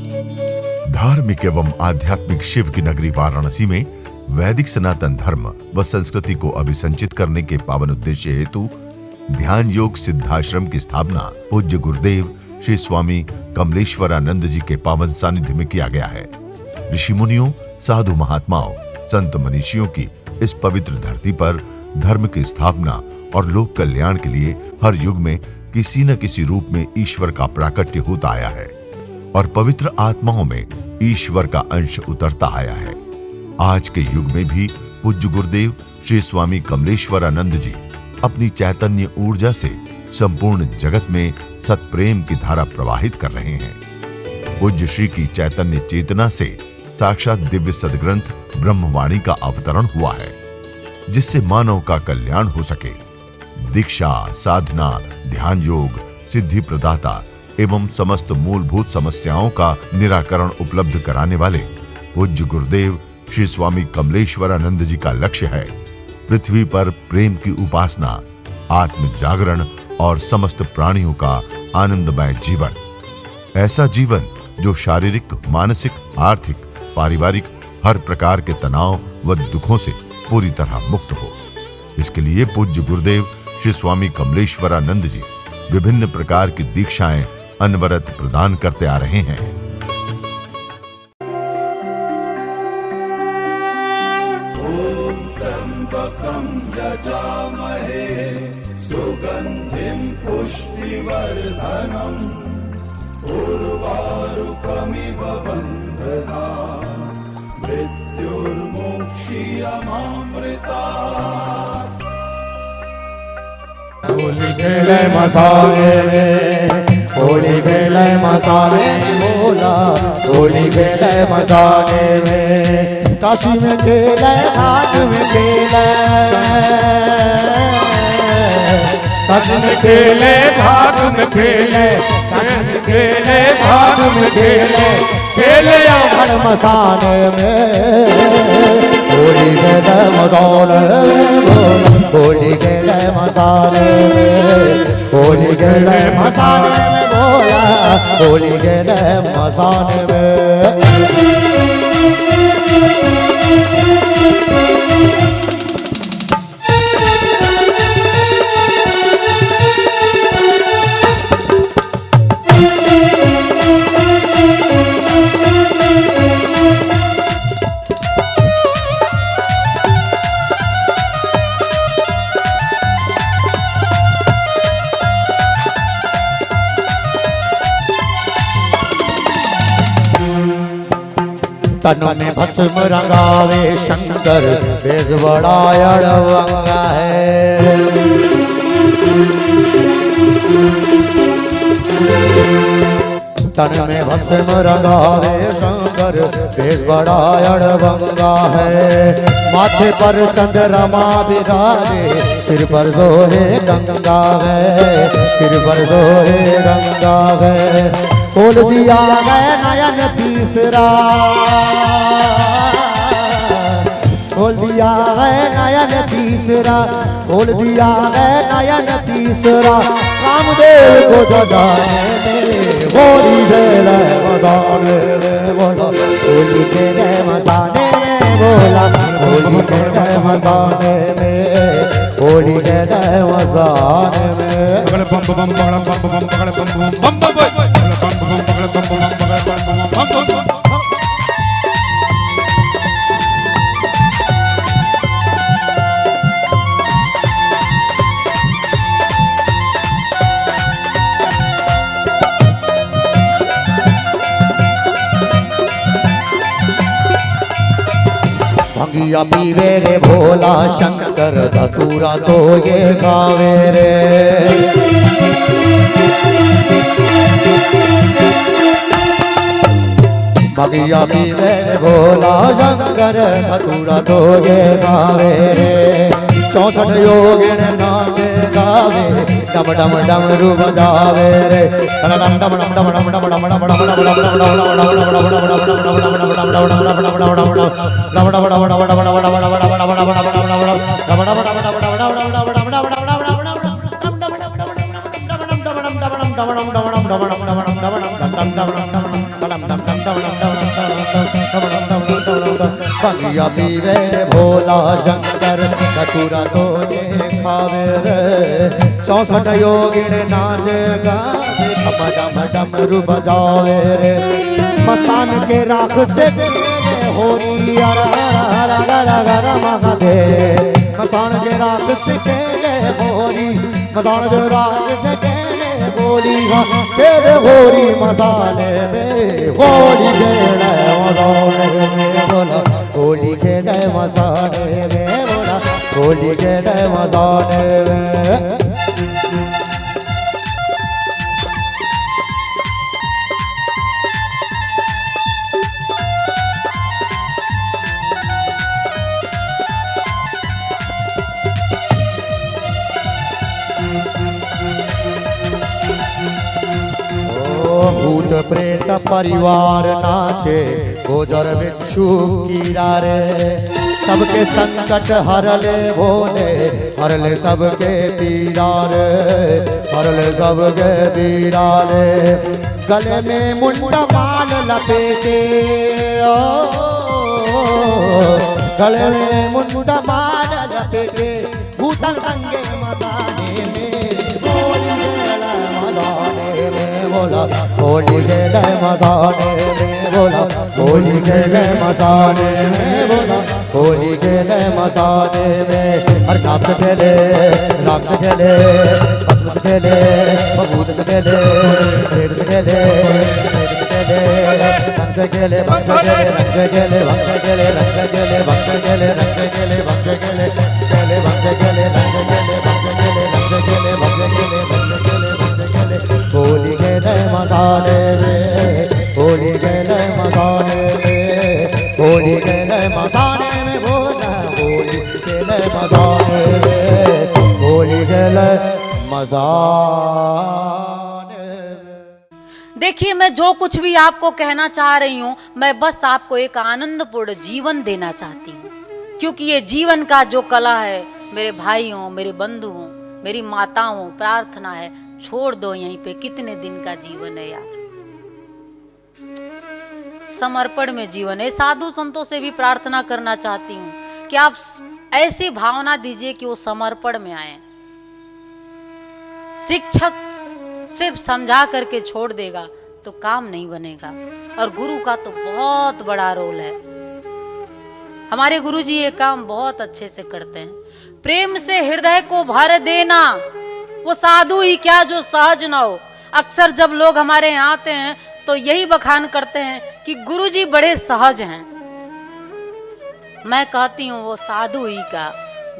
धार्मिक एवं आध्यात्मिक शिव की नगरी वाराणसी में वैदिक सनातन धर्म व संस्कृति को अभिसंचित करने के पावन उद्देश्य हेतु ध्यान योग सिद्धाश्रम की स्थापना पूज्य गुरुदेव श्री स्वामी कमलेश्वरानंद जी के पावन सानिध्य में किया गया है। ऋषि मुनियों, साधु महात्माओं, संत मनीषियों की इस पवित्र धरती पर धर्म की स्थापना और लोक कल्याण के लिए हर युग में किसी न किसी रूप में ईश्वर का प्राकट्य होता आया है और पवित्र आत्माओं में ईश्वर का अंश उतरता आया है। आज के युग में भी पूज्य गुरुदेव श्री स्वामी कमलेश्वरानंद जी अपनी चैतन्य ऊर्जा से संपूर्ण जगत में सत्प्रेम की धारा प्रवाहित कर रहे हैं। पूज्य श्री की चैतन्य चेतना से साक्षात दिव्य सदग्रंथ ब्रह्मवाणी का अवतरण हुआ है, जिससे मानव का कल्याण हो सके। दीक्षा, साधना, ध्यान योग, सिद्धि प्रदाता एवं समस्त मूलभूत समस्याओं का निराकरण उपलब्ध कराने वाले पूज्य गुरुदेव श्री स्वामी कमलेश्वरानंद जी का लक्ष्य है पृथ्वी पर प्रेम की उपासना, आत्म जागरण और समस्त प्राणियों का आनंदमय जीवन। ऐसा जीवन जो शारीरिक, मानसिक, आर्थिक, पारिवारिक हर प्रकार के तनाव व दुखों से पूरी तरह मुक्त हो। इसके लिए पूज्य गुरुदेव श्री स्वामी कमलेश्वरानंद जी विभिन्न प्रकार की दीक्षाएं अनवरत प्रदान करते आ रहे हैं। ओम त्र्यंबकं यजामहे सुगंधिं पुष्टिवर्धनम् उर्वारुकमिव बन्धनान् मृत्युर्मुक्षीयमामृतात्। होली खेले मसाले होली खेले मसाले बोला होली खेले मसाले में काशी में खेले, घाट में खेले, काशी में खेले, घाट में खेले, काशी में खेले, घाट में खेले, खेले हर मसाले में होली खेले मसाले में बोला होली खेले मसाले होली खेले मसाले में बोला होली खेले मसाले में। तन में भस्म रंगावे शंकर बेज बड़ा अड़वंगा है। तन में भस्म रंगावे शंकर बेज बड़ा अड़वंगा है। माथे पर चंद्रमा विराजे, सिर पर जोहे गंगा है, सिर पर जोहे गंगा है। खोल दिया है नयन तीसरा, खोल दिया है नयन तीसरा, खोल दिया है नयन तीसरा। कामदेव को जगाने में होली खेले मसाले में बोला होली खेले मसाले में बोला होली खेले मसाले में होली खेले मसाले में। भंगिया पीवे रे भोला शंकर, धतूरा तो ये गावे रे। भंगिया पीवे रे भोला शंकर, धतूरा तो ये गावे रे। 64 योगिन नाचे गावे, डम डम डमरू बजावे रे। डम डम डम डम डम डम डम डम डम डम बगिया पीवे भोला शंकर धतूरा तो ये खावे रे 64 योगिन नाच गावे डम डमरू बजावे रे मस्तान के राख से होरी हर महादेव मस्तान के राख से होरी मस्तान के राख से होली तेरे होली मसाले में होली खेले मसाले में बोला होली खेले मसाले में बोला होली खेले मसाले में भूत प्रेत परिवार नाचे गोजर बिच्छू कीड़ा रे सबके संकट हर ले भोले हर ले सबके पीड़ा रे हर ले सबके पीड़ा रे गले में मुंडा माल लपेटे गले में मुंडा माल लपेटे भूतन संगे मदाने में बोला होली खेले मसाने में बोला होली खेले मसाने में बोला होली खेले मसाने में हर रात खेले भस्म खेले भभूत खेले प्रेत खेले रंग से खेले भक्त खेले रंग से खेले भक्त खेले रंग से खेले भक्त खेले रंग से खेले भक्त खेले खेले भक्त खेले रंग खेले भक्त खेले रंग से खेले भक्त खेले रंग खेले भक्त खेले होली खेले मसाने में होली खेले मसाने में होली खेले मसाने में बोला होली खेले मसाने में होली खेले मसाने में। देखिए, मैं जो कुछ भी आपको कहना चाह रही हूँ, मैं बस आपको एक आनंदपूर्ण जीवन देना चाहती हूँ, क्योंकि ये जीवन का जो कला है, मेरे भाइयों, मेरे बंधुओं, मेरी माताओं, प्रार्थना है, छोड़ दो यहीं पे। कितने दिन का जीवन है यार, समर्पण में जीवन है। साधु संतों से भी प्रार्थना करना चाहती हूँ कि आप ऐसी भावना दीजिए कि वो समर्पण में आए। शिक्षक सिर्फ समझा करके छोड़ देगा तो काम नहीं बनेगा, और गुरु का तो बहुत बड़ा रोल है। हमारे गुरुजी ये काम बहुत अच्छे से करते हैं। प्रेम से हृदय को भर देना, वो साधु ही क्या जो सहज ना हो। अक्सर जब लोग हमारे यहाँ आते हैं तो यही बखान करते हैं कि गुरुजी बड़े सहज हैं। मैं कहती हूँ वो साधु ही का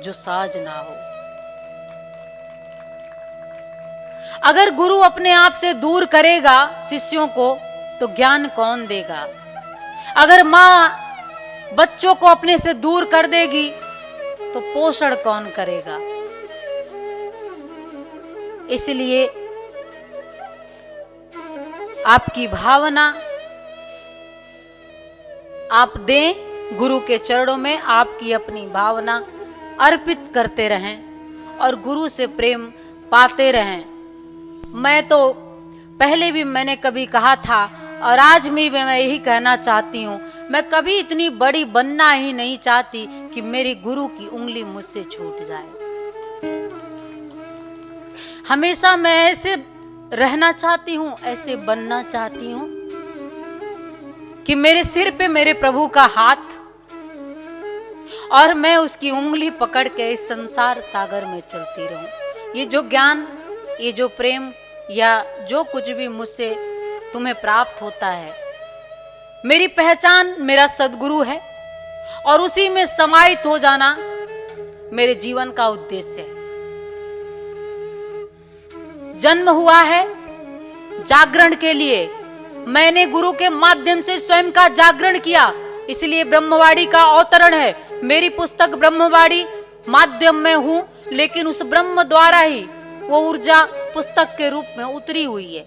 जो सहज ना हो। अगर गुरु अपने आप से दूर करेगा शिष्यों को तो ज्ञान कौन देगा? अगर माँ बच्चों को अपने से दूर कर देगी तो पोषण कौन करेगा? इसलिए आपकी भावना आप दें गुरु के चरणों में, आपकी अपनी भावना अर्पित करते रहें और गुरु से प्रेम पाते रहें। मैं तो पहले भी मैंने कभी कहा था और आज भी मैं यही कहना चाहती हूँ, मैं कभी इतनी बड़ी बनना ही नहीं चाहती कि मेरी गुरु की उंगली मुझसे छूट जाए। हमेशा मैं ऐसे रहना चाहती हूँ, ऐसे बनना चाहती हूँ कि मेरे सिर पे मेरे प्रभु का हाथ और मैं उसकी उंगली पकड़ के इस संसार सागर में चलती रहूं। ये जो ज्ञान, ये जो प्रेम या जो कुछ भी मुझसे तुम्हें प्राप्त होता है, मेरी पहचान मेरा सद्गुरु है और उसी में समाहित हो जाना मेरे जीवन का उद्देश्य है। जन्म हुआ है जागरण के लिए, मैंने गुरु के माध्यम से स्वयं का जागरण किया, इसलिए ब्रह्मवाणी का अवतरण है। मेरी पुस्तक ब्रह्मवाणी माध्यम में हूं, लेकिन उस ब्रह्म द्वारा ही वो ऊर्जा पुस्तक के रूप में उतरी हुई है।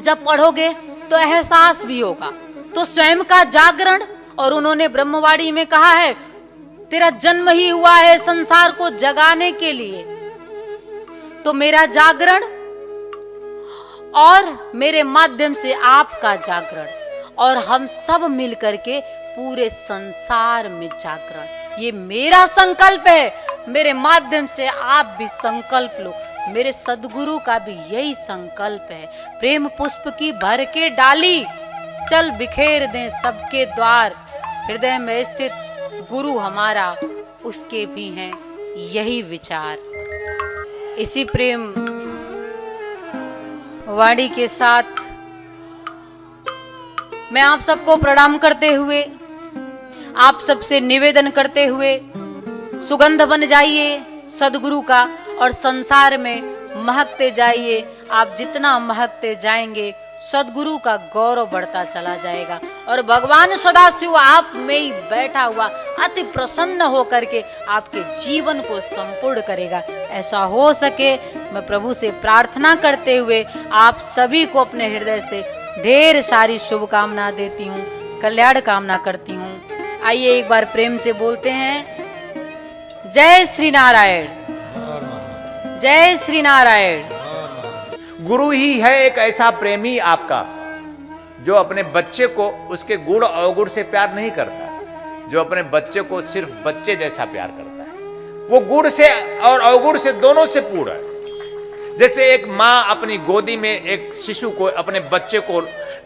जब पढ़ोगे तो एहसास भी होगा। तो स्वयं का जागरण, और उन्होंने ब्रह्मवाणी में कहा है तेरा जन्म ही हुआ है संसार को जगाने के लिए। तो मेरा जागरण और मेरे माध्यम से आपका जागरण, और हम सब मिल करके पूरे संसार में जागरण। ये मेरा संकल्प है, मेरे माध्यम से आप भी संकल्प लो। मेरे सदगुरु का भी यही संकल्प है। प्रेम पुष्प की भर के डाली, चल बिखेर दें सबके द्वार। हृदय में स्थित गुरु हमारा, उसके भी हैं यही विचार। इसी प्रेम वाणी के साथ मैं आप सबको प्रणाम करते हुए, आप सबसे निवेदन करते हुए, सुगंध बन जाइए सदगुरु का और संसार में महकते जाइए। आप जितना महकते जाएंगे सदगुरु का गौरव बढ़ता चला जाएगा और भगवान सदाशिव आप में ही बैठा हुआ अति प्रसन्न होकर के आपके जीवन को संपूर्ण करेगा। ऐसा हो सके मैं प्रभु से प्रार्थना करते हुए आप सभी को अपने हृदय से ढेर सारी शुभकामना देती हूँ, कल्याण कामना करती हूँ। आइए एक बार प्रेम से बोलते हैं, जय श्री नारायण, जय श्री नारायण। गुरु ही है एक ऐसा प्रेमी आपका जो अपने बच्चे को उसके गुण अवगुण से प्यार नहीं करता, जो अपने बच्चे को सिर्फ बच्चे जैसा प्यार करता है। वो गुण से और अवगुण से दोनों से पूर्ण है। जैसे एक माँ अपनी गोदी में एक शिशु को, अपने बच्चे को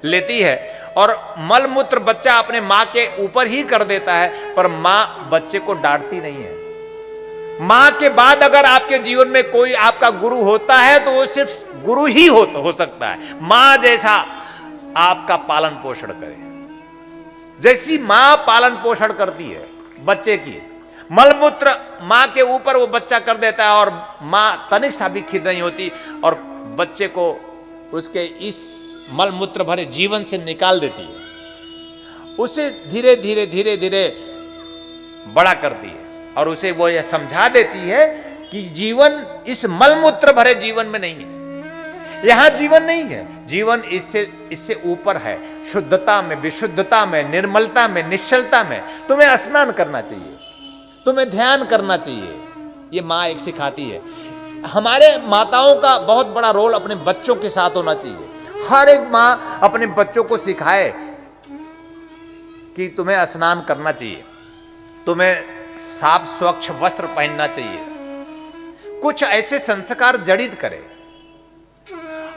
लेती है और मल मूत्र बच्चा अपने माँ के ऊपर ही कर देता है, पर माँ बच्चे को डांटती नहीं है। माँ के बाद अगर आपके जीवन में कोई आपका गुरु होता है तो वो सिर्फ गुरु ही हो सकता है। माँ जैसा आपका पालन पोषण करे, जैसी माँ पालन पोषण करती है बच्चे की, मलमूत्र माँ के ऊपर वो बच्चा कर देता है और माँ तनिक सा भी खिर नहीं होती और बच्चे को उसके इस मलमूत्र भरे जीवन से निकाल देती है। उसे धीरे धीरे धीरे धीरे बड़ा करती है और उसे वो यह समझा देती है कि जीवन इस मलमूत्र भरे जीवन में नहीं है, यहां जीवन नहीं है। जीवन इससे ऊपर है, शुद्धता में, विशुद्धता में, निर्मलता में, निश्चलता में। तुम्हें स्नान करना चाहिए, तुम्हें ध्यान करना चाहिए। ये माँ एक सिखाती है। हमारे माताओं का बहुत बड़ा रोल अपने बच्चों के साथ होना चाहिए। हर एक माँ अपने बच्चों को सिखाए कि तुम्हें स्नान करना चाहिए, तुम्हें साफ स्वच्छ वस्त्र पहनना चाहिए, कुछ ऐसे संस्कार जड़ित करे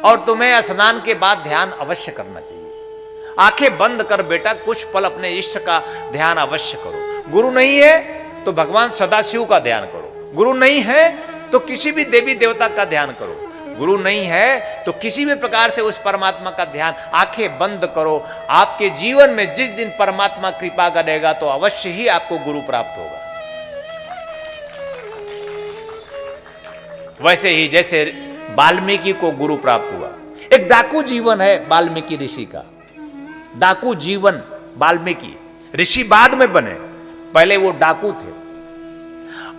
और तुम्हें स्नान के बाद ध्यान अवश्य करना चाहिए। आंखें बंद कर बेटा कुछ पल अपने इष्ट का ध्यान अवश्य करो। गुरु नहीं है तो भगवान सदाशिव का ध्यान करो, गुरु नहीं है तो किसी भी देवी देवता का ध्यान करो, गुरु नहीं है तो किसी भी प्रकार से उस परमात्मा का ध्यान, आंखें बंद करो। आपके जीवन में जिस दिन परमात्मा कृपा करेगा तो अवश्य ही आपको गुरु प्राप्त होगा। वैसे ही जैसे वाल्मीकि को गुरु प्राप्त हुआ। एक डाकू जीवन है वाल्मीकि ऋषि का, डाकू जीवन वाल्मीकि ऋषि बाद में बने, पहले वो डाकू थे।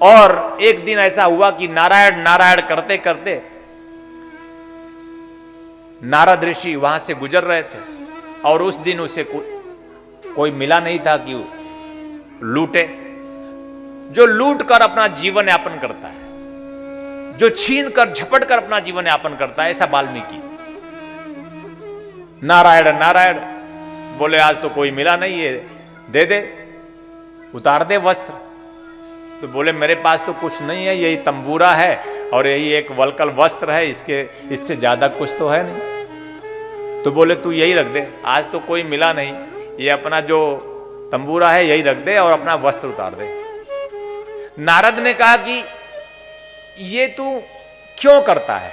और एक दिन ऐसा हुआ कि नारायण नारायण करते करते नारद ऋषि वहां से गुजर रहे थे और उस दिन उसे कोई मिला नहीं था कि लूटे। जो लूट कर अपना जीवन यापन करता है, जो छीन कर झपट कर अपना जीवन यापन करता है, ऐसा वाल्मीकि। नारायण नारायण बोले आज तो कोई मिला नहीं है, दे दे, उतार दे वस्त्र। तो बोले मेरे पास तो कुछ नहीं है, यही तंबूरा है और यही एक वलकल वस्त्र है, इससे ज्यादा कुछ तो है नहीं। तो बोले तू यही रख दे, आज तो कोई मिला नहीं, ये अपना जो तंबूरा है यही रख दे और अपना वस्त्र उतार दे। नारद ने कहा कि ये तू क्यों करता है?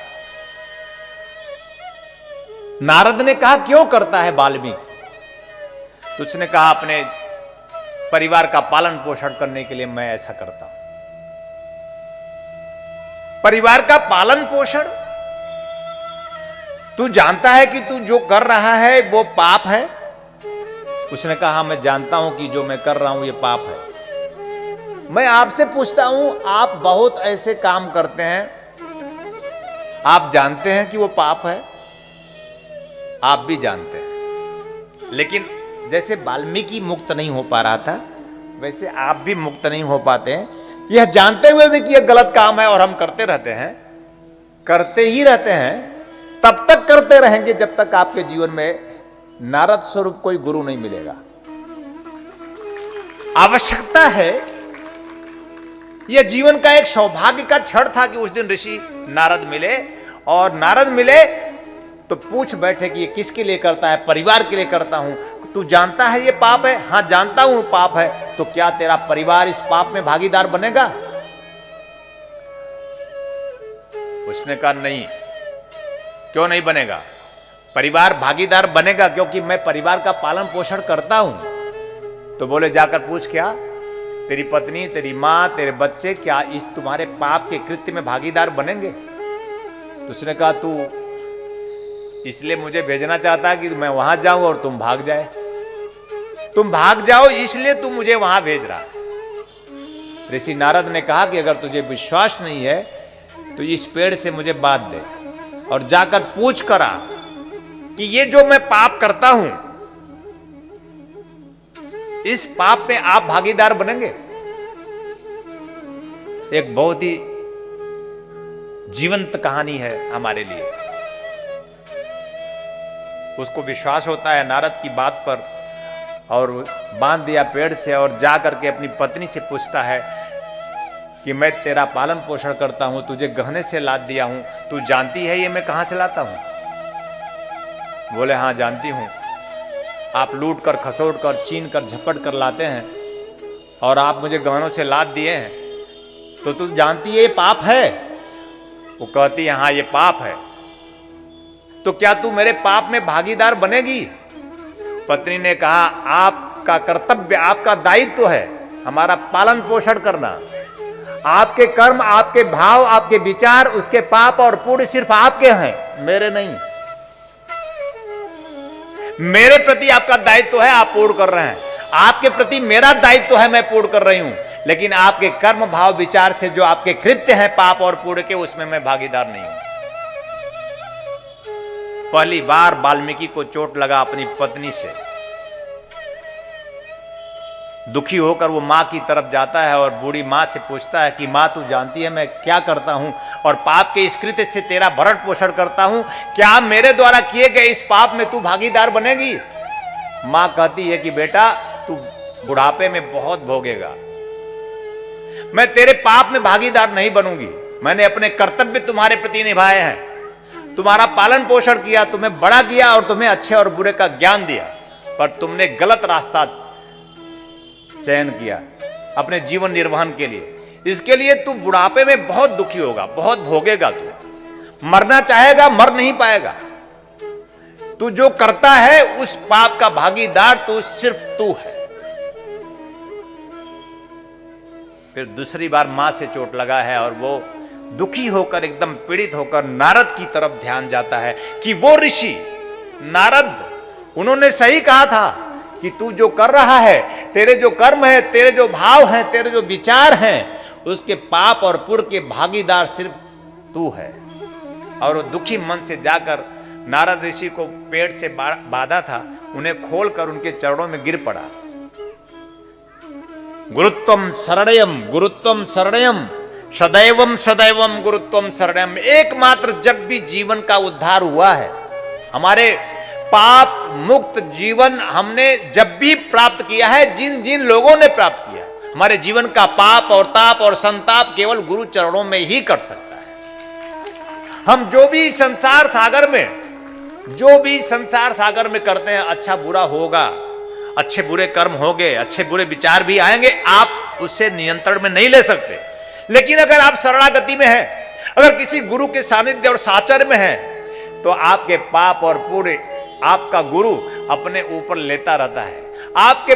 नारद ने कहा क्यों करता है वाल्मीकि? तो उसने कहा अपने परिवार का पालन पोषण करने के लिए मैं ऐसा करता हूं। परिवार का पालन पोषण? तू जानता है कि तू जो कर रहा है वो पाप है? उसने कहा मैं जानता हूं कि जो मैं कर रहा हूं ये पाप है। मैं आपसे पूछता हूं, आप बहुत ऐसे काम करते हैं, आप जानते हैं कि वो पाप है, आप भी जानते हैं, लेकिन जैसे वाल्मीकि मुक्त नहीं हो पा रहा था वैसे आप भी मुक्त नहीं हो पाते हैं। यह जानते हुए भी कि यह गलत काम है और हम करते रहते हैं, करते ही रहते हैं, तब तक करते रहेंगे जब तक आपके जीवन में नारद स्वरूप कोई गुरु नहीं मिलेगा। आवश्यकता है, यह जीवन का एक सौभाग्य का क्षण था कि उस दिन ऋषि नारद मिले, और नारद मिले तो पूछ बैठे कि ये किसके लिए करता है? परिवार के लिए करता हूं। तू जानता है ये पाप है? हां जानता हूं पाप है। तो क्या तेरा परिवार इस पाप में भागीदार बनेगा? उसने कहा नहीं। क्यों नहीं बनेगा? परिवार भागीदार बनेगा क्योंकि मैं परिवार का पालन पोषण करता हूं। तो बोले जाकर पूछ, क्या तेरी पत्नी, तेरी मां, तेरे बच्चे क्या इस तुम्हारे पाप के कृत्य में भागीदार बनेंगे? तो उसने कहा तू इसलिए मुझे भेजना चाहता है कि मैं वहां जाऊं और तुम भाग जाए। तुम भाग जाओ इसलिए तू मुझे वहां भेज रहा। ऋषि नारद ने कहा कि अगर तुझे विश्वास नहीं है तो इस पेड़ से मुझे बांध दे और जाकर पूछ कर आ कि ये जो मैं पाप करता हूं, इस पाप में आप भागीदार बनेंगे। एक बहुत ही जीवंत कहानी है हमारे लिए। उसको विश्वास होता है नारद की बात पर, और बांध दिया पेड़ से, और जा करके अपनी पत्नी से पूछता है कि मैं तेरा पालन पोषण करता हूं, तुझे गहने से लाद दिया हूं, तू जानती है ये मैं कहां से लाता हूं? बोले हाँ जानती हूं। आप लूट कर, खसोट कर, छीन कर, झपट कर लाते हैं और आप मुझे गहनों से लाद दिए हैं, तो तू जानती है ये पाप है? वो कहती है हाँ ये पाप है। तो क्या तू मेरे पाप में भागीदार बनेगी? पत्नी ने कहा आपका कर्तव्य, आपका दायित्व है हमारा पालन पोषण करना। आपके कर्म, आपके भाव, आपके विचार, उसके पाप और पुण्य सिर्फ आपके हैं, मेरे नहीं। मेरे प्रति आपका दायित्व है, आप पूर्ण कर रहे हैं। आपके प्रति मेरा दायित्व है, मैं पूर्ण कर रही हूं। लेकिन आपके कर्म, भाव, विचार से जो आपके कृत्य हैं पाप और पुण्य के, उसमें मैं भागीदार नहीं हूं। पहली बार वाल्मीकि को चोट लगा अपनी पत्नी से। दुखी होकर वो मां की तरफ जाता है और बूढ़ी मां से पूछता है कि मां तू जानती है मैं क्या करता हूं और पाप के इस कृत्य से तेरा भरण पोषण करता हूं, क्या मेरे द्वारा किए गए इस पाप में तू भागीदार बनेगी? मां कहती है कि बेटा तू बुढ़ापे में बहुत भोगेगा, मैं तेरे पाप में भागीदार नहीं बनूंगी। मैंने अपने कर्तव्य तुम्हारे प्रति निभाए हैं, तुम्हारा पालन पोषण किया, तुम्हें बड़ा किया और तुम्हें अच्छे और बुरे का ज्ञान दिया, पर तुमने गलत रास्ता चयन किया अपने जीवन निर्वहन के लिए। इसके लिए तू बुढ़ापे में बहुत दुखी होगा, बहुत भोगेगा, तू मरना चाहेगा, मर नहीं पाएगा। तू जो करता है उस पाप का भागीदार तू सिर्फ तू है। फिर दूसरी बार मां से चोट लगा है और वो दुखी होकर, एकदम पीड़ित होकर नारद की तरफ ध्यान जाता है कि वो ऋषि नारद, उन्होंने सही कहा था कि तू जो कर रहा है, तेरे जो कर्म है, तेरे जो भाव हैं, तेरे जो विचार हैं, उसके पाप और पुण्य के भागीदार सिर्फ तू है। और वो दुखी मन से जाकर नारद ऋषि को पेड़ से बांधा था, उन्हें खोलकर उनके चरणों में गिर पड़ा। गुरुत्वम शरणयम, गुरुत्वम शरणयम, सदैवम सदैवम गुरुत्वम शरणयम। एकमात्र जब भी जीवन का उद्धार हुआ है, हमारे पाप मुक्त जीवन हमने जब भी प्राप्त किया है, जिन जिन लोगों ने प्राप्त किया, हमारे जीवन का पाप और ताप और संताप केवल गुरु चरणों में ही कट सकता है। हम जो भी संसार सागर में करते हैं, अच्छा बुरा होगा, अच्छे बुरे कर्म होंगे, अच्छे बुरे विचार भी आएंगे, आप उससे नियंत्रण में नहीं ले सकते। लेकिन अगर आप शरणागति में हैं, अगर किसी गुरु के सानिध्य और साचर्य में हैं, तो आपके पाप और पुण्य आपका गुरु अपने ऊपर लेता रहता है। आपके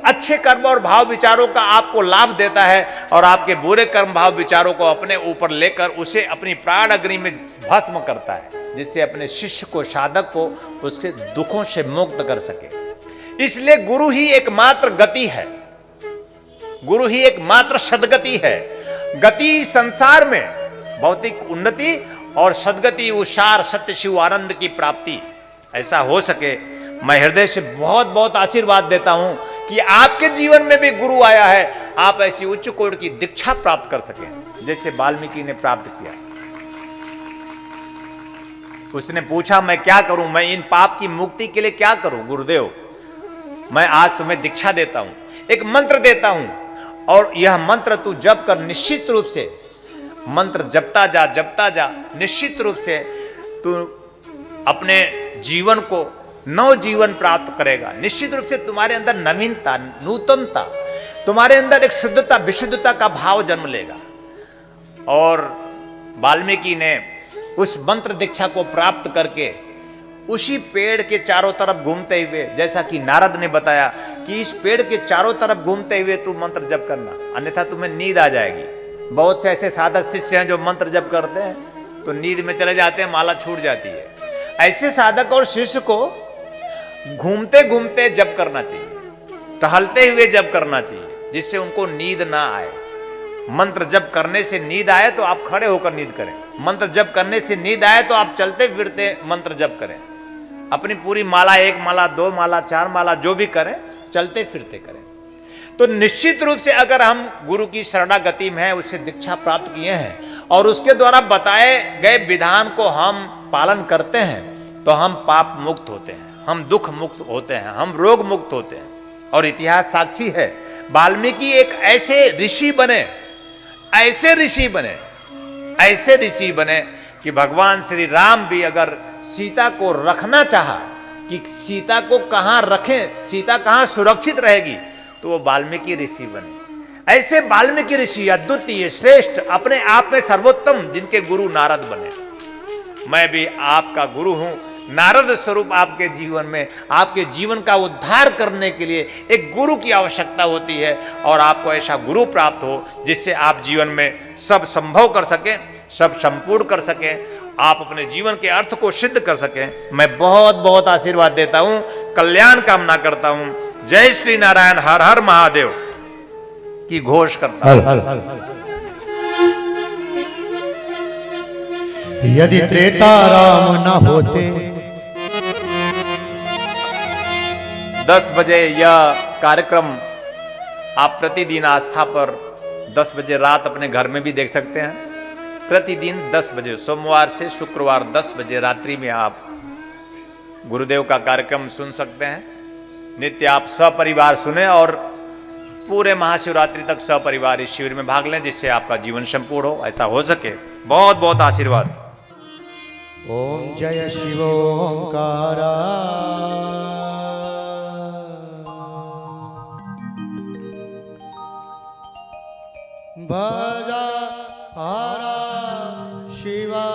अच्छे कर्म और भाव विचारों का आपको लाभ देता है और आपके बुरे कर्म भाव विचारों को अपने ऊपर लेकर उसे अपनी प्राण अग्नि में भस्म करता है, जिससे अपने शिष्य को, साधक को उसके दुखों से मुक्त कर सके। इसलिए गुरु ही एकमात्र गति है, गुरु ही एकमात्र सद्गति है। गति संसार में भौतिक उन्नति और सद्गति, उषार, सत्य, शिव, आनंद की प्राप्ति ऐसा हो सके। मैं हृदय से बहुत बहुत आशीर्वाद देता हूं कि आपके जीवन में भी गुरु आया है, आप ऐसी उच्च कोटि की दीक्षा प्राप्त कर सकें जैसे वाल्मीकि ने प्राप्त किया। उसने पूछा मैं क्या करूं, मैं इन पाप की मुक्ति के लिए क्या करूं गुरुदेव। मैं आज तुम्हें दीक्षा देता हूं, एक मंत्र देता हूं, और यह मंत्र तू जप कर, निश्चित रूप से मंत्र जपता जा, निश्चित रूप से तू अपने जीवन को नव जीवन प्राप्त करेगा। निश्चित रूप से तुम्हारे अंदर नवीनता, नूतनता, तुम्हारे अंदर एक शुद्धता, विशुद्धता का भाव जन्म लेगा। और वाल्मीकि ने उस मंत्र दीक्षा को प्राप्त करके उसी पेड़ के चारों तरफ घूमते हुए, जैसा कि नारद ने बताया कि इस पेड़ के चारों तरफ घूमते हुए तू मंत्र जप करना, अन्यथा तुम्हें नींद आ जाएगी। बहुत से ऐसे साधक शिष्य हैं जो मंत्र जप करते हैं तो नींद में चले जाते हैं, माला छूट जाती है। ऐसे साधक और शिष्य को घूमते घूमते जप करना चाहिए, टहलते हुए जप करना चाहिए, जिससे उनको नींद ना आए। मंत्र जप करने से नींद आए तो आप खड़े होकर नींद करें, मंत्र जप करने से नींद आए तो आप चलते फिरते मंत्र जप करें। अपनी पूरी माला, 1 माला, 2 माला, 4 माला जो भी करें, चलते फिरते करें। तो निश्चित रूप से अगर हम गुरु की शरणागति में हैं, उससे दीक्षा प्राप्त किए हैं और उसके द्वारा बताए गए विधान को हम पालन करते हैं, तो हम पाप मुक्त होते हैं, हम दुख मुक्त होते हैं, हम रोग मुक्त होते हैं। और इतिहास साक्षी है, वाल्मीकि एक ऐसे ऋषि बने, ऐसे ऋषि बने, ऐसे ऋषि बने कि भगवान श्री राम भी अगर सीता को रखना चाहा कि सीता को कहां रखें, सीता कहां सुरक्षित रहेगी, तो वो वाल्मीकि ऋषि बने। ऐसे वाल्मीकि ऋषि अद्वितीय, श्रेष्ठ, अपने आप में सर्वोत्तम, जिनके गुरु नारद बने। मैं भी आपका गुरु हूं, नारद स्वरूप आपके जीवन में, आपके जीवन का उद्धार करने के लिए एक गुरु की आवश्यकता होती है, और आपको ऐसा गुरु प्राप्त हो जिससे आप जीवन में सब संभव कर सकें, सब संपूर्ण कर सकें, आप अपने जीवन के अर्थ को सिद्ध कर सकें। मैं बहुत बहुत आशीर्वाद देता हूं, कल्याण कामना करता हूं। जय श्री नारायण, हर हर महादेव की घोष करता हूं। यदि त्रेता राम न होते, 10 बजे यह कार्यक्रम आप प्रतिदिन आस्था पर 10 बजे रात अपने घर में भी देख सकते हैं। प्रतिदिन 10 बजे, सोमवार से शुक्रवार 10 बजे रात्रि में आप गुरुदेव का कार्यक्रम सुन सकते हैं। नित्य आप सपरिवार सुने और पूरे महाशिवरात्रि तक सपरिवार इस शिविर में भाग लें, जिससे आपका जीवन संपूर्ण हो, ऐसा हो सके। बहुत बहुत आशीर्वाद। ओम जय शिवोंकारा। भजा हरा शिवा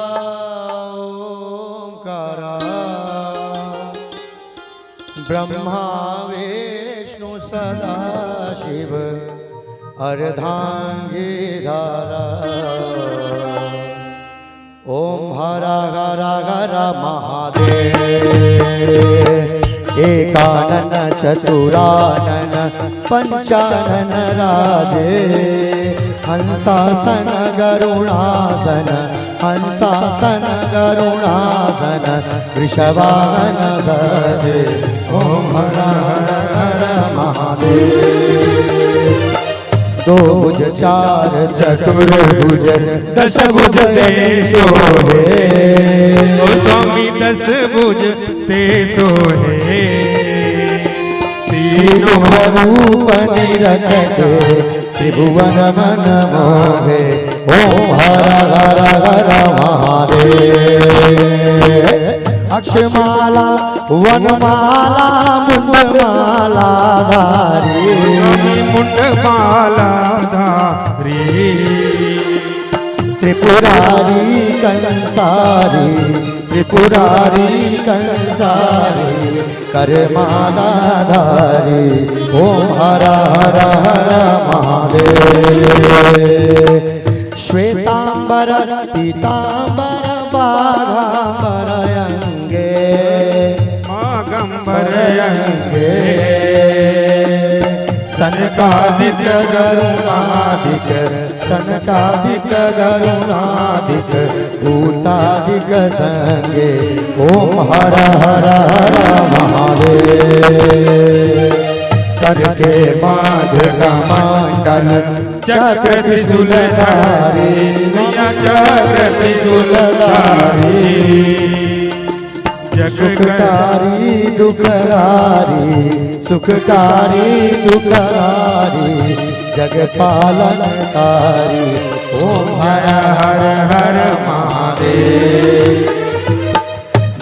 ओंकारा, ब्रह्मा विष्णु सदा शिव अर्धांगिधारा। ओम हर हर हर महादेव, एकानन चतुरानन पंचानन राजे, हंसासन गरुणासन, हंसासन गरुणासन, वृषभावन सजे। ओम हर हर हर महादेव। 2 भुज 4 चतुर्भुज 10 भुज ते सोहे, ओ स्वामी 10 भुज ते सोहे। तीनों रूप निरखते त्रिभुवन मन मोहे। ओम हर हर हर महादेव। अक्षमाला वनमाला मुंडमाला धारी, मुंडमाला धारी। त्रिपुरारी कंसारी, त्रिपुरारी कंसारी, करमाला धारी। ओम हर हर हर महादेव। श्वेतांबर पीतांबर बाघांबर अंगे, मागंबर अंगे। सनकादिक गरुणादिक, सनकादिक गरुणादिक, भूतादिक संगे। ओम हर हर हर महादेव। करके माध कमंडल चक्र त्रिशूलधारी, चक्र त्रिशूलधारी। सुखकारी दुखकारी सुखकारी दुखकारी जग पालनकारी ओम हर हर हर महादेव।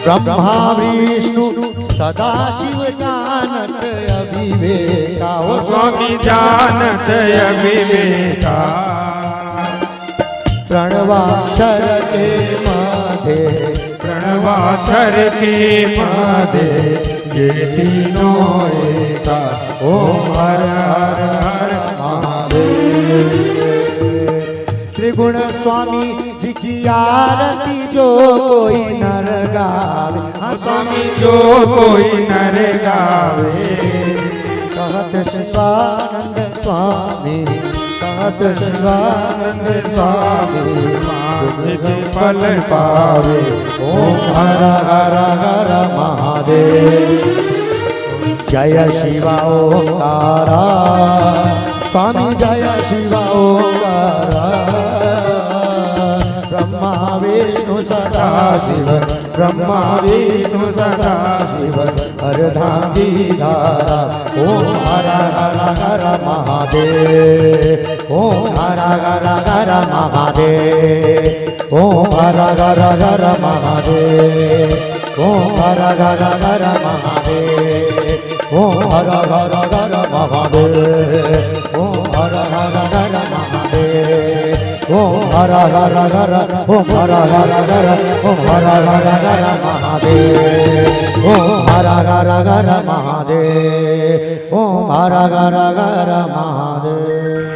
ब्रह्मा विष्णु सदा शिव जानत अविवेका ओ स्वामी जानत अविवेका। प्रणवाक्षर के माधे प्रणवाक्षर के माधे ये तीनों एका। ओम हर हर हर महादेव। त्रिगुण स्वामी जी की आरती जो कोई नर गावे स्वामी जो कोई नर गावे। कहत शिवानंद स्वामी कहत शिवानंद स्वामी तुझे फल पावे। ओम हर हर हर महादेव। जय शिवा ओंकारा स्वामी जय शिवा ओंकारा। ब्रह्मा विष्णु सदा शिव ब्रह्मा विष्णु सदा शिव हरधारी धारा। ओम हर हर हर महादेव। ओम हर हर हर महादेव। ओम हर हर हर महादेव। ओम हर हर हर महादेव। ओम हर हर हर महादेव। ओम हर हर हर महादेव। ओम हर हर हर ओम हर हर हर ओम हर हर हर महादेव। ओम हर हर हर महादेव। ओम हर हर हर महादेव।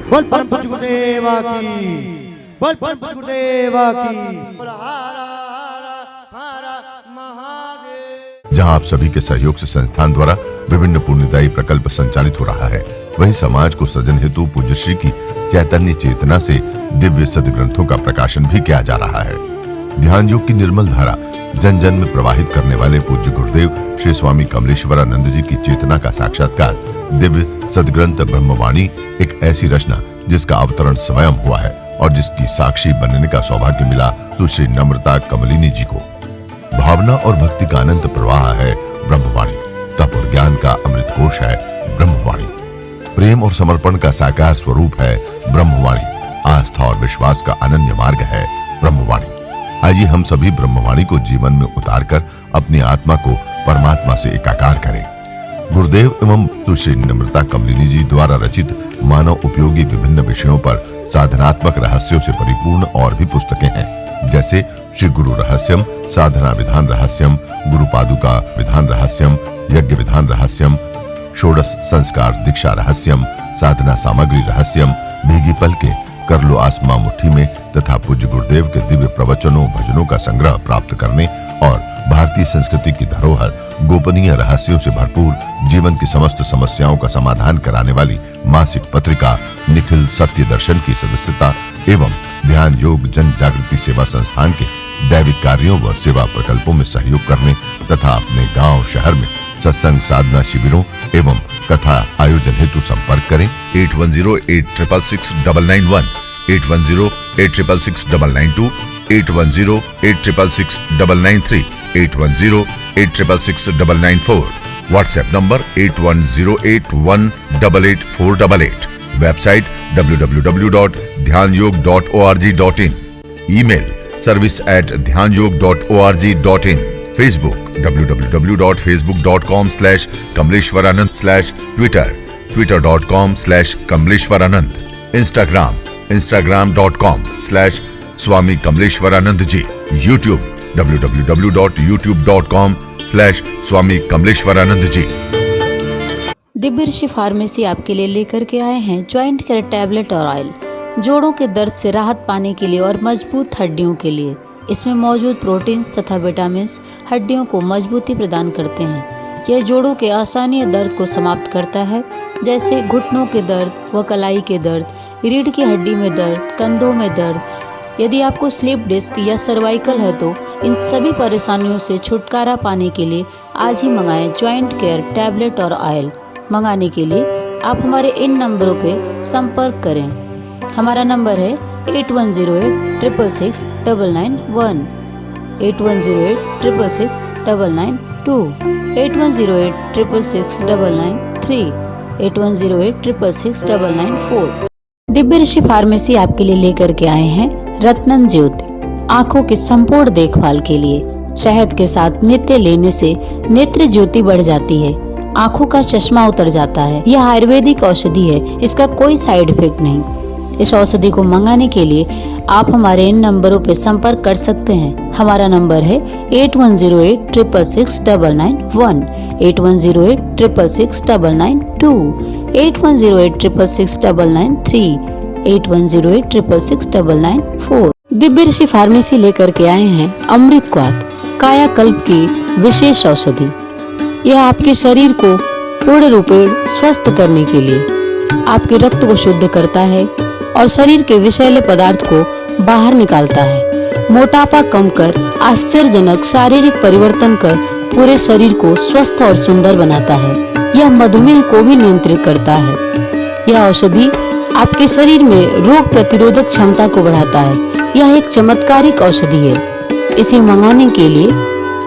बोल परम पूज्य गुरुदेवा की बोल परम पूज्य गुरुदेवा की। जहां आप सभी के सहयोग से संस्थान द्वारा विभिन्न पुण्यदायी प्रकल्प संचालित हो रहा है, वहीं समाज को सृजन हेतु पूज्य श्री की चैतन्य चेतना से दिव्य सदग्रंथों का प्रकाशन भी किया जा रहा है। ध्यान योग की निर्मल धारा जन जन में प्रवाहित करने वाले पूज्य गुरुदेव श्री स्वामी कमलेश्वरानंद जी की चेतना का साक्षात्कार दिव्य सदग्रंथ ब्रह्मवाणी एक ऐसी रचना जिसका अवतरण स्वयं हुआ है और जिसकी साक्षी बनने का सौभाग्य मिला सुश्री नम्रता कमलिनी जी को। भावना और भक्ति का अनंत प्रवाह है ब्रह्मवाणी। तप और ज्ञान का अमृत कोश है ब्रह्मवाणी। प्रेम और समर्पण का साकार स्वरूप है ब्रह्मवाणी। आस्था और विश्वास का अनन्य मार्ग है ब्रह्मवाणी। आइए हम सभी ब्रह्मवाणी को जीवन में उतारकर अपनी आत्मा को परमात्मा से एकाकार करें। गुरुदेव एवं सुश्री नम्रता कमलिनी जी द्वारा रचित मानव उपयोगी विभिन्न विषयों पर साधनात्मक रहस्यों से परिपूर्ण और भी पुस्तकें हैं, जैसे श्री गुरु रहस्यम, साधना विधान रहस्यम, गुरु पादुका विधान रहस्यम, यज्ञ विधान रहस्यम, षोडश संस्कार दीक्षा रहस्यम, साधना सामग्री रहस्यम, भीगी पलके, कर लो आसमां मुट्ठी में तथा पूज्य गुरुदेव के दिव्य प्रवचनों भजनों का संग्रह प्राप्त करने और भारतीय संस्कृति की धरोहर गोपनीय रहस्यों से भरपूर जीवन की समस्त समस्याओं का समाधान कराने वाली मासिक पत्रिका निखिल सत्य दर्शन की सदस्यता एवं ध्यान योग जन जागृति सेवा संस्थान के दैविक कार्यों व सेवा प्रकल्पों में सहयोग करने तथा अपने गांव शहर में सत्संग साधना शिविरों एवं कथा आयोजन हेतु संपर्क करें 8108666991, 8108666992, 8108666993, 8108666994, व्हाट्सएप नंबर 8108188488, वेबसाइट www.dhyanयोग.org.in, ईमेल service@dhyanयोग.org.in, Facebook www.facebook.com/kamleshwaranand, Twitter twitter.com/kamleshwaranand, Instagram instagram.com/swami kamleshwaranand ji, YouTube www.youtube.com/swami kamleshwaranand ji। Divya ऋषि फार्मेसी आपके लिए लेकर के आए हैं ज्वाइंट केयर टैबलेट और ऑयल, जोड़ों के दर्द से राहत पाने के लिए और मजबूत हड्डियों के लिए। इसमें मौजूद प्रोटीन्स तथा विटामिन्स हड्डियों को मजबूती प्रदान करते हैं। यह जोड़ों के आसानी दर्द को समाप्त करता है, जैसे घुटनों के दर्द व कलाई के दर्द, रीढ़ की हड्डी में दर्द, कंधों में दर्द। यदि आपको स्लिप डिस्क या सर्वाइकल है तो इन सभी परेशानियों से छुटकारा पाने के लिए आज ही मंगाएं ज्वाइंट केयर टैबलेट और ऑयल। मंगाने के लिए आप हमारे इन नंबरों पे संपर्क करें। हमारा नंबर है 8108666991। 8108666992, 8108666993, 8108666994। दिव्य ऋषि फार्मेसी आपके लिए लेकर के आए हैं रत्नम ज्योति। आँखों की संपूर्ण देखभाल के लिए शहद के साथ नित्य लेने से नेत्र ज्योति बढ़ जाती है, आँखों का चश्मा उतर जाता है। यह आयुर्वेदिक औषधि है, इसका कोई साइड इफेक्ट नहीं। इस औषधि को मंगाने के लिए आप हमारे इन नंबरों पर संपर्क कर सकते हैं। हमारा नंबर है 8108666991, 8108666992, 8108666993, 8108666994। दिव्य ऋषि फार्मेसी लेकर के आए हैं अमृत क्वाथ, कायाकल्प की विशेष औषधि। यह आपके शरीर को पूर्ण रूपेण स्वस्थ करने के लिए आपके रक्त को शुद्ध करता है और शरीर के विषैले पदार्थ को बाहर निकालता है। मोटापा कम कर आश्चर्यजनक शारीरिक परिवर्तन कर पूरे शरीर को स्वस्थ और सुंदर बनाता है। यह मधुमेह को भी नियंत्रित करता है। यह औषधि आपके शरीर में रोग प्रतिरोधक क्षमता को बढ़ाता है। यह एक चमत्कारिक औषधि है। इसे मंगाने के लिए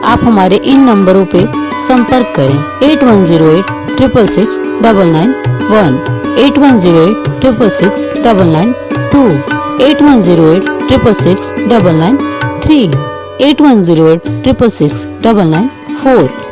आप हमारे इन नंबरों पे संपर्क करें 8108666991, 8108666992, 8108666993, 8108666994।